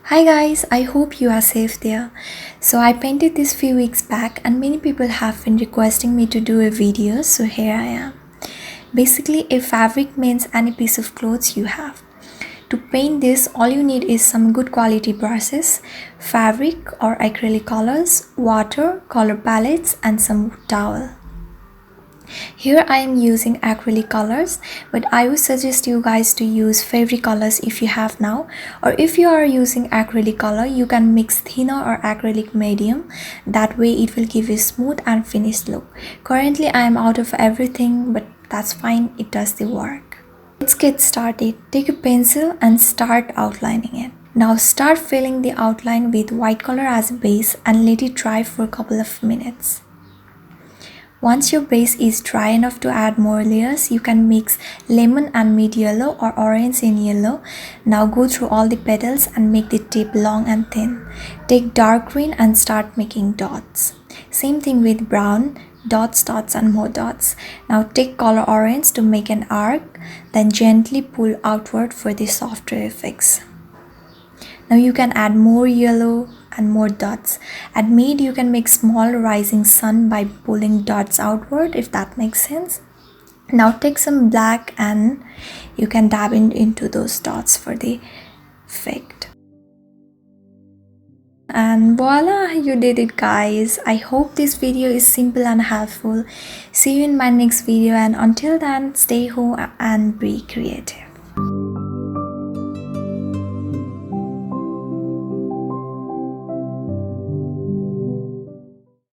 Hi guys, I hope you are safe there. So I painted this few weeks back and many people have been requesting me to do a video, so here I am. Basically, a fabric means any piece of clothes you have. To paint this, all you need is some good quality brushes, fabric or acrylic colors, water, color palettes and some wood towel. Here I am using acrylic colors, but I would suggest you guys to use fabric colors if you have now, or if you are using acrylic color you can mix thinner or acrylic medium. That way it will give you smooth and finished look. Currently I am out of everything, but that's fine, it does the work. Let's get started. Take a pencil and start outlining it. Now start filling the outline with white color as a base and let it dry for a couple of minutes. Once your base is dry enough to add more layers, you can mix lemon and mid yellow or orange in yellow. Now go through all the petals and make the tip long and thin. Take dark green and start making dots. Same thing with brown, dots, dots and more dots. Now take color orange to make an arc, then gently pull outward for the softer effects. Now you can add more yellow and more dots. At mid you can make small rising sun by pulling dots outward, if that makes sense. Now take some black and you can dab into those dots for the effect. And voila, you did it guys. I hope this video is simple and helpful. See you in my next video, and until then stay home and be creative.